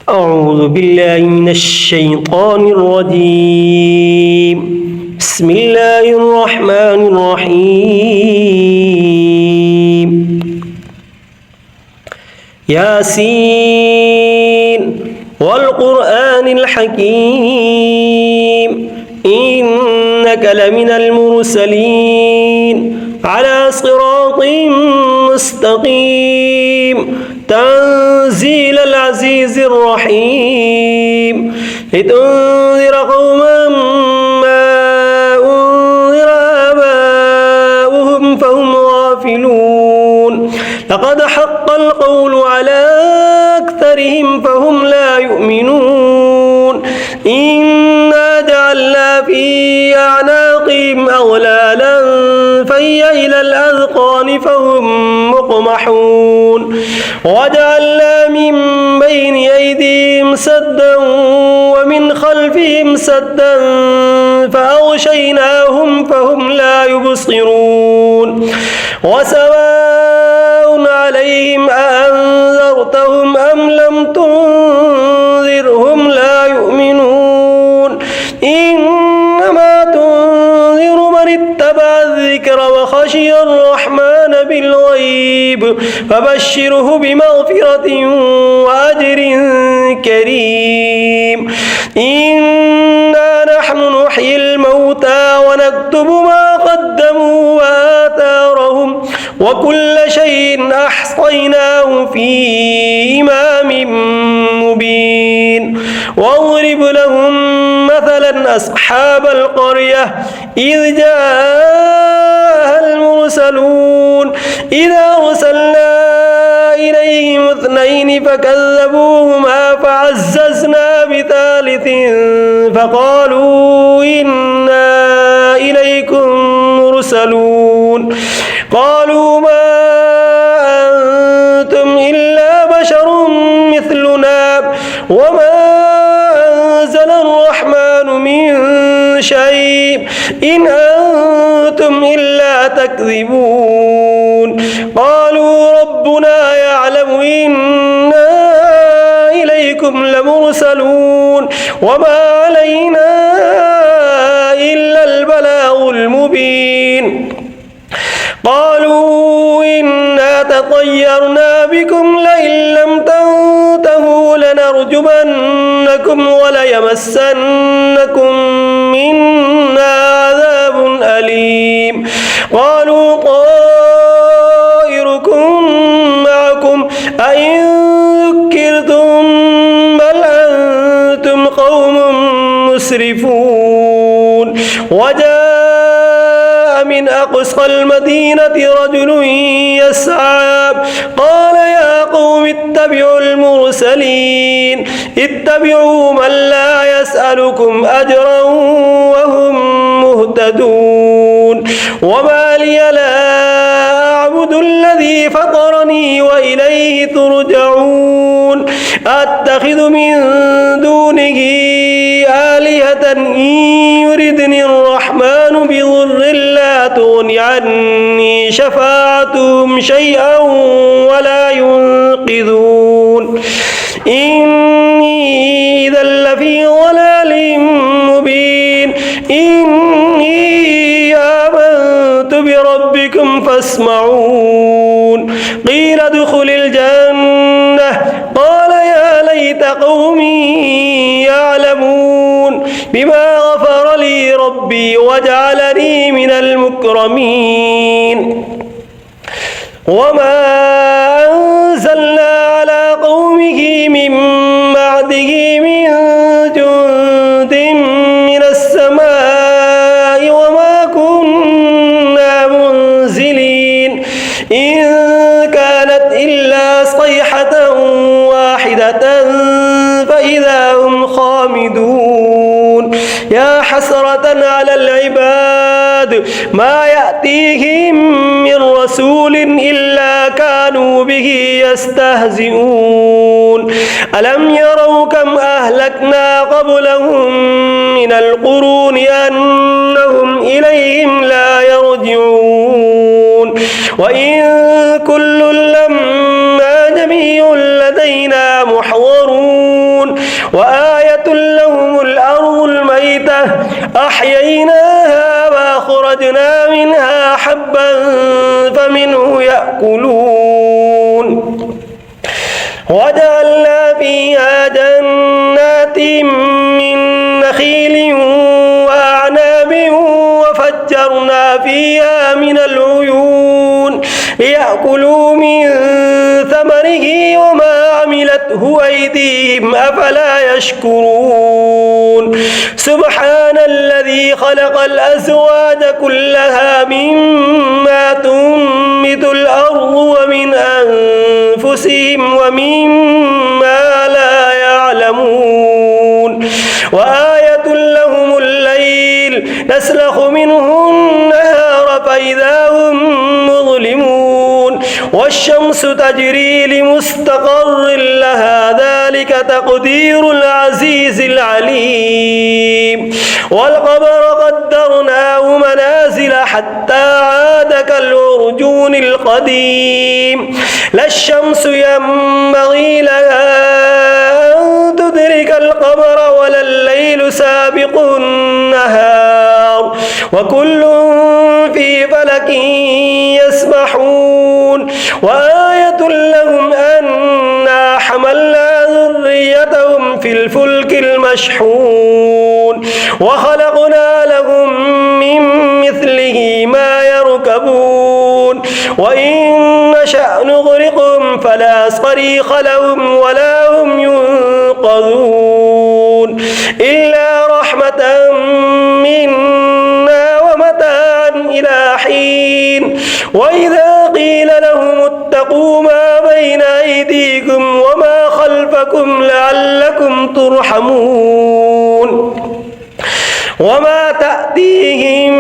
أعوذ بالله من الشيطان الرجيم. بسم الله الرحمن الرحيم. ياسين والقرآن الحكيم إنك لمن المرسلين على صراط مستقيم تنزيل العزيز الرحيم لتنذر قوما ما أنذر آباؤهم فهم غافلون لقد حق القول على أكثرهم فهم لا يؤمنون إنا جعلنا في أعناقهم أغلالا فهي إلى الأذقان فهم مقمحون وجعلنا من بين أيديهم سدا ومن خلفهم سدا فأغشيناهم فهم لا يبصرون وسواء عليهم أأنذرتهم أم لم تنذرهم لا يؤمنون إنما تنذر من اتبع الذكر وخشي الرحمن بالغيب فبشره بمغفرة وأجر كريم إنا نحن نحيي الموتى ونكتب ما قدموا وآثارهم وكل شيء أحصيناه في إمام مبين واضرب لهم مثلا أصحاب القرية إذ جاءها المرسلون إذا أرسلنا إليهم اثنين فكذبوهما فعززنا بثالث فقالوا إنا إليكم مرسلون قالوا ما أنتم إلا بشر مثلنا وما أنزل الرحمن من شيء إن أنتم إلا تكذبون قالوا ربنا يعلم إنا إليكم لمرسلون وما علينا إلا البلاغ المبين قالوا إنا تطيرنا بكم لئن لم تنتهوا لنرجمنكم وليمسنكم منا عذاب أليم قالوا طائركم معكم أئن ذكرتم بل أنتم قوم مسرفون وجاء من أقصى المدينة رجل يسعى قال يا قوم اتبعوا المرسلين اتبعوا من لا يسألكم أجرا وهم مهتدون وما لي لا أعبد الذي فطرني وإليه ترجعون أتخذ من دونه آلهة إن يردني الرحمن بضر لا تغن عني شفاعتهم شيئا ولا ينقذون إني إذا لفي ضلال مبين إني آمنت بربكم فاسمعون قيل ادخل الجنة قال يا ليت قومي يعلمون بما غفر لي ربي وجعلني من المكرمين وما أنزلنا على قومه من بعده من جند من السماء وما كنا منزلين إن كانت إلا صيحة واحدة فإذا هم خامدون يا حسرة على العباد ما يأتيهم من رسول إلا كانوا به يستهزئون ألم يروا كم أهلكنا قبلهم من القرون أنهم إليهم لا يرجعون وإن كل لما جميع لدينا محضرون وآية لهم الأرض الميتة أحييناها وأخرجنا منها حبا فمنه يأكلون وجعلنا فيها جنات من نخيل وأعناب وفجرنا فيها من العيون ليأكلوا من ثمره وما عملته أيديهم أفلا يشكرون سبحان الذي خلق الأزواج كلها مما تنبت الأرض ومن أنفسهم ومما لا يعلمون وآية لهم الليل نسلخ منه النهار فإذا هم مظلمون والشمس تجري لمستقر لها ذلك تقدير العزيز العليم والقمر قدرناه منازل حتى عاد كالعرجون القديم لا الشمس ينبغي لها أن تدرك القمر ولا الليل سابق النهار وكل في فلك يسبحون وآية لهم أنا حملنا ذريتهم في الفلك المشحون وخلقنا لهم من مثله ما يركبون وإن نشأ نغرقهم فلا صريخ لهم ولا هم ينقذون إلا رحمة منا ومتاعا إلى حين وإذا قيل لهم اتقوا ما بين أيديكم وما خلفكم لعلكم ترحمون وما تأتيهم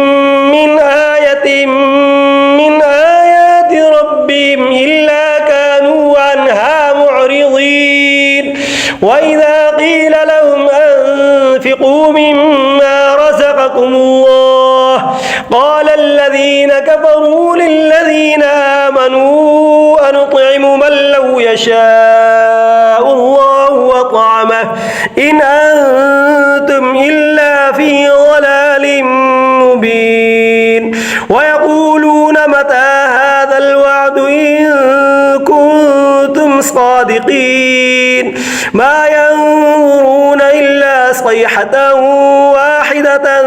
من آية من آيات ربهم إلا كانوا عنها معرضين وإذا قيل لهم أنفقوا مما رزقكم الله قال الذين كفروا للذين آمنوا أنطعم من لو يشاء الله وطعمه إن أنتم إلا في ضلال مبين ويقولون متى هذا الوعد إن كنتم صادقين ما ينظرون إلا صيحة واحدة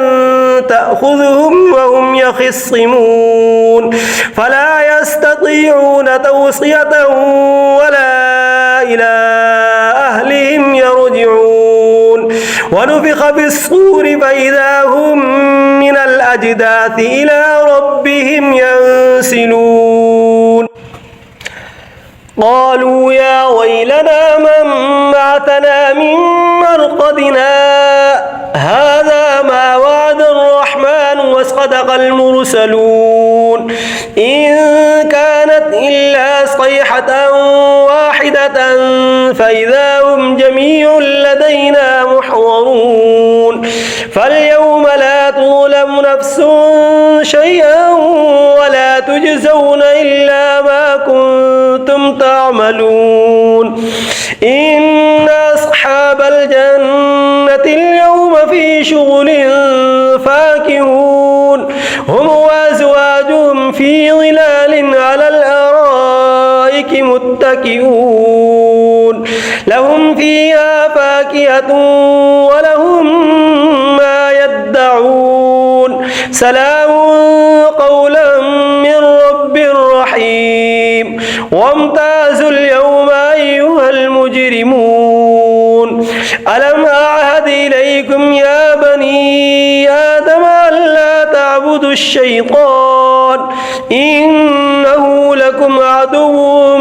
تأخذهم وهم يخصمون فلا يستطيعون توصية ولا إلى أهلهم يرجعون ونفخ في الصور فإذا هم من الأجداث إلى ربهم ينسلون قالوا يا ويلنا من بعثنا من مرقدنا هذا ما وعد الرحمن وصدق المرسلون إن كانت إلا صيحة واحدة فإذا هم جميع لدينا محضرون فاليوم لا تظلم نفس شيئا ولا تجزون إلا ما كنتم تعملون إن أصحاب الجنة اليوم في شغل فاكهون هم وأزواجهم في ظلال على الأرائك متكئون لهم فيها فاكهة ولهم ما يدعون سلام قولا من رب رحيم وامتازوا اليوم أيها المجرمون ألم أعهد إليكم يا بني آدم ألا تعبدوا الشيطان إنه لكم عدو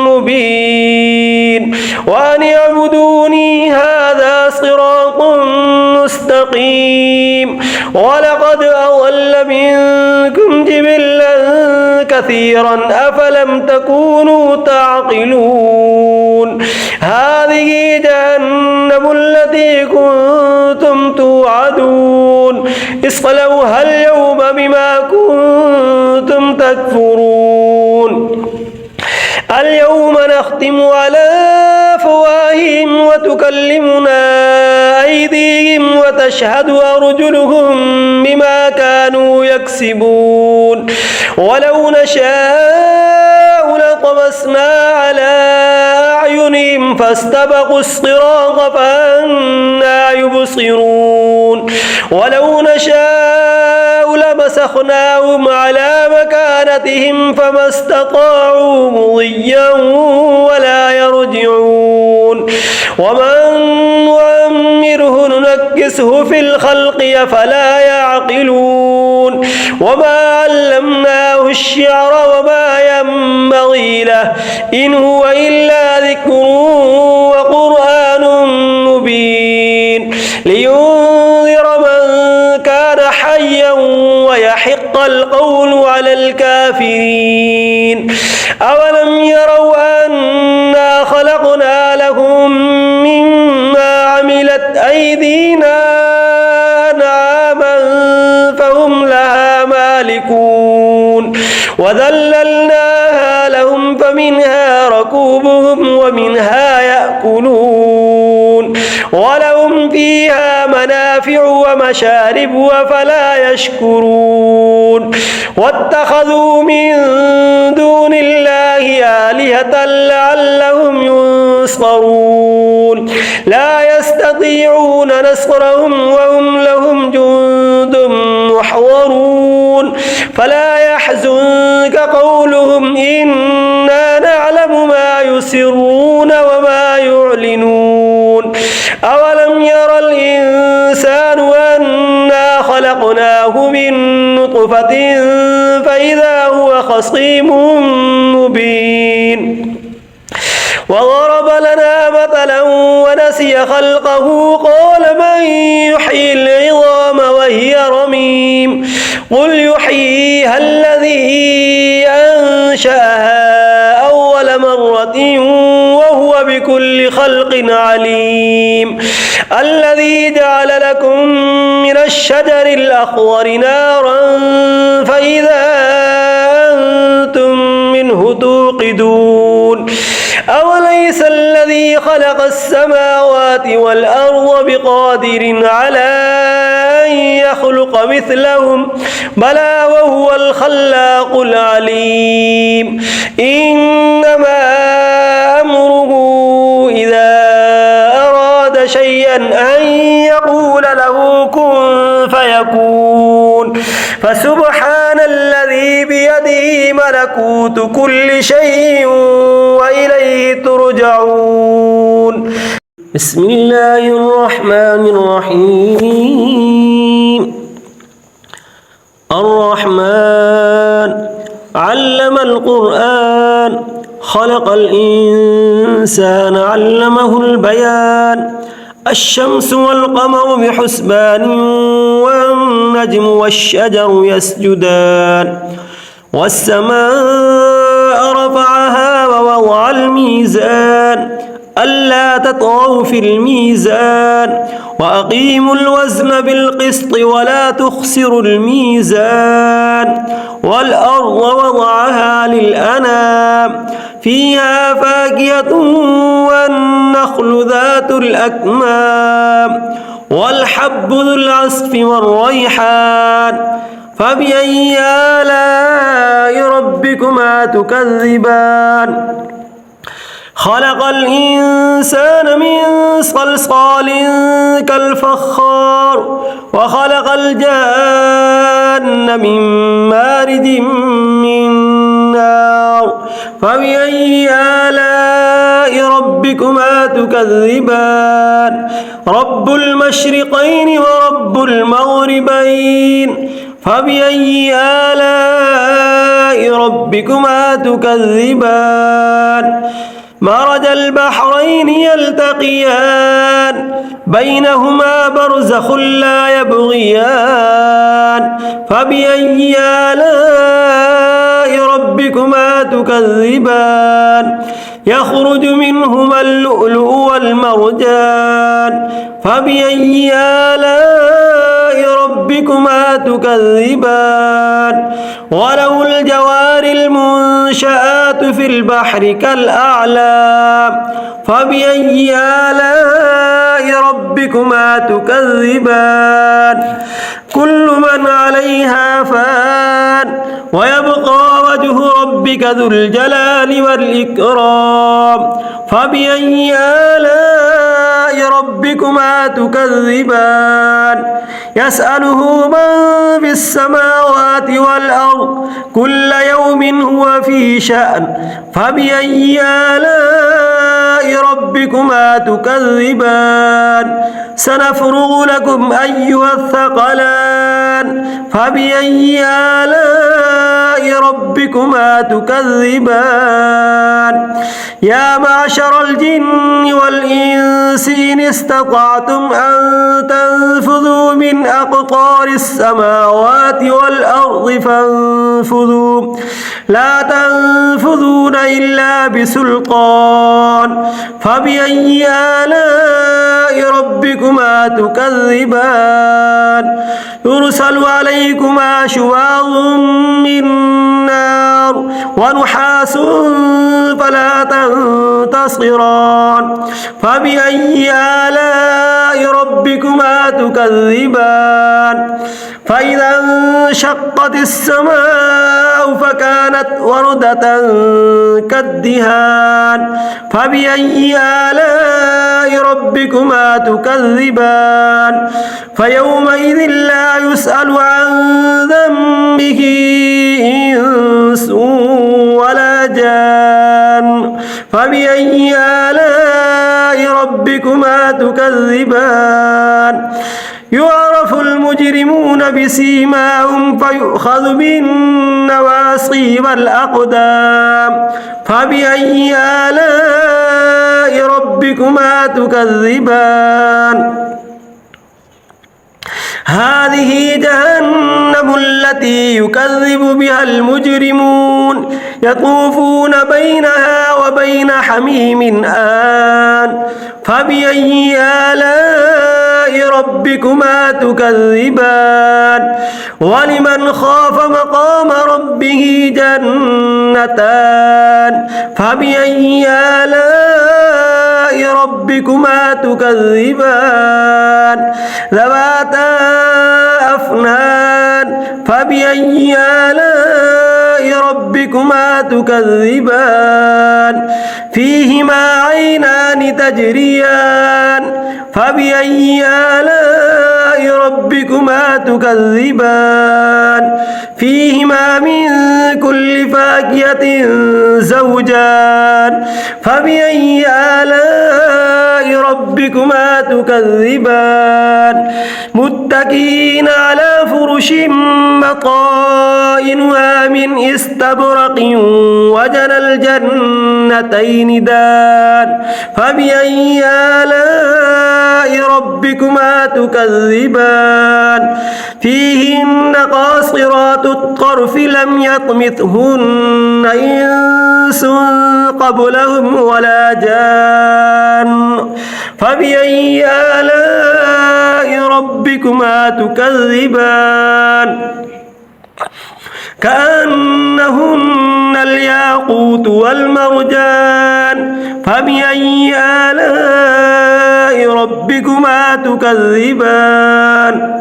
مبين وأن اعبدوني هذا صراط مستقيم ولقد أضل منكم جبلا كثيرا أفلم تكونوا تعقلون هذه جهنم التي كنتم توعدون اصلوها اليوم بما كنتم تكفرون اليوم نختم على أفواههم بأيديهم وتكلمنا أيديهم وتشهد أرجلهم بما كانوا يكسبون ولو نشاء لطمسنا على أعينهم فاستبقوا الصراط فأنى يبصرون ولو نشاء لمسخناهم على مكانتهم فما استطاعوا مضيا ولا يرجعون ومن نعمره ننكسه في الخلق أفلا يعقلون وما علمناه الشعر وما ينبغي له إن هو إلا ذكر وقرآن مبين لينذر من كان حيا ويحق القول على الكافرين أولم يروا أنا خلقنا لهم مما عملت أيدينا أنعاما فهم لها مالكون وذللناها لهم فمنها ركوبهم ومنها يأكلون ولهم فيها منافع ومشارب وفلا يشكرون واتخذوا من دون الله آلهة لعلهم ينصرون لا يستطيعون نصرهم وهم لهم جند محضرون فلا يحزنك قولهم إنا نعلم ما يسرون وما يعلنون أولم ير الإنسان أنا خلقناه من نطفة فإذا هو خصيم مبين وضرب لنا مثلا ونسي خلقه قال من يحيي العظام وهي رميم قل يحييها الذي أنشأها أول مرة وهو بكل خلق عليم الذي جعل لكم من الشجر الأخضر نارا فإذا أنتم منه توقدون أوليس الذي خلق السماوات والأرض بقادر على أن يخلق مثلهم بلى وهو الخلاق العليم إنما أمره إذا أراد شيئا أن يقول له كن فيكون فسبحان الذي بيده ملكوت كل شيء وإليه ترجعون بسم الله الرحمن الرحيم الرحمن علم القرآن خلق الإنسان علمه البيان الشمس والقمر بحسبان والنجم والشجر يسجدان والسماء رفعها ووضع الميزان ألا تطغوا في الميزان وأقيموا الوزن بالقسط ولا تخسروا الميزان والأرض وضعها للأنام فيها فاكهة والنخل ذات الأكمام والحب ذو العصف والريحان فبأي آلاء ربكما تكذبان خلق الإنسان من صلصال كالفخار وخلق الجان من مارد من نار فبأي آلاء ربكما تكذبان رب المشرقين ورب المغربين فبأي آلاء ربكما تكذبان مرج البحرين يلتقيان بينهما برزخ لا يبغيان فبأي آلاء ربكما تكذبان يخرج منهما اللؤلؤ والمرجان فبأي آلاء ربكما تكذبان وله الجوار المنشآت في البحر كالأعلام فبأي آلاء ربكما تكذبان كل من عليها فان ويبقى وجه ربك ذو الجلال والإكرام فبأي آلاء ربكما تكذبان يسأله من في السماوات والأرض كل يوم هو في شأن فبأي آلاء ربكما تكذبان سنفرغ لكم أيها الثقلان فبأي آلاء ربكما تكذبان يا معشر الجن والإنس إن استطعتم أن تنفذوا من أقطار السماوات والأرض فانفذوا لا تنفذون إلا بسلطان فبأي آلاء ربكما تكذبان يرسل عليكما شواظ من نار ونحاس فلا تنتصران فبأي آلاء ربكما تكذبان فإذا انشقت السماء فكانت وردة كالدهان فبأي آلاء ربكما تكذبان فيومئذ لا يسأل عن ذنبه إنس ولا جان فبأي آلاء ربكما تكذبان يعرف المجرمون بسيماهم فيؤخذ بالنواصي والأقدام فبأي آلاء ربكما تكذبان هذه جهنم التي يكذب بها المجرمون يطوفون بينها وبين حميم آن فبأي آلاء ربكما تكذبان ولمن خاف مقام ربه جنتان فبأي آلاء ربكما تكذبان ذواتا أفنان فبأي آلاء ربكما تكذبان فيهما عينان تجريان فبأي آلاء ربكما تكذبان فيهما من كل فاكهة زوجان فبأي آلاء ربكما تكذبان متكئين على فرش مطائنها من استبرق وجنى الجنتين دان فبأي آلاء ربكما تكذبان فيهن قاصرات الطرف لم يطمثهن إنس قبلهم ولا جان فبأي آلاء ربكما تكذبان كأنهن الياقوت والمرجان فبأي آلاء ربكما تكذبان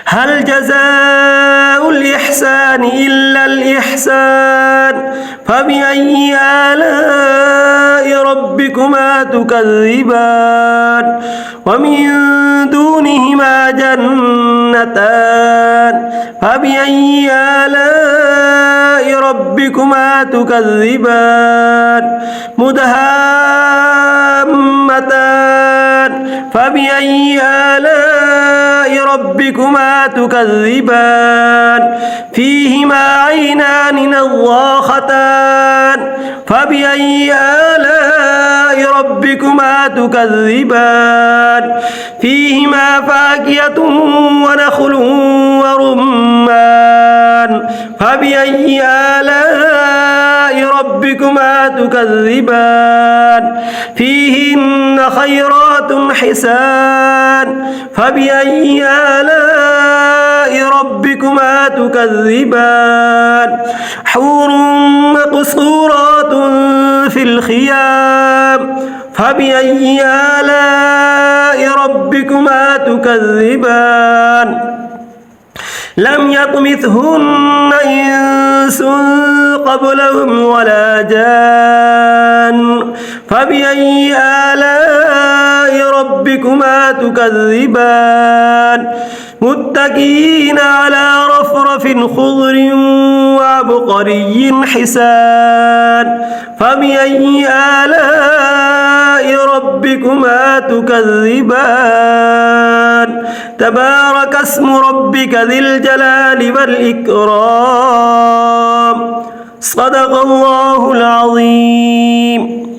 هل جزاء الإحسان إلا الإحسان فبأي آلاء ربكما تكذبان ومن دونهما جنتان فبأي آلاء ربكما تكذبان مدهامتان فبأي آلاء ربكما تكذبان فيهما عينان نضاختان فبأي آلاء ربكما تكذبان فيهما فاكهة ونخل ورمان فبأي آلاء ربكما ربكما تكذبان فيهن خيرات حسان فبأي آلاء ربكما تكذبان حور مقصورات في الخيام فبأي آلاء ربكما تكذبان لم يطمثهن إنس قبلهم ولا جان فبأي آلاء ربكما تكذبان متكئين على رفرف خضر وعبقري حسان فبأي آلاء ربكما تكذبان تبارك اسم ربك ذي الجلال والإكرام صدق الله العظيم.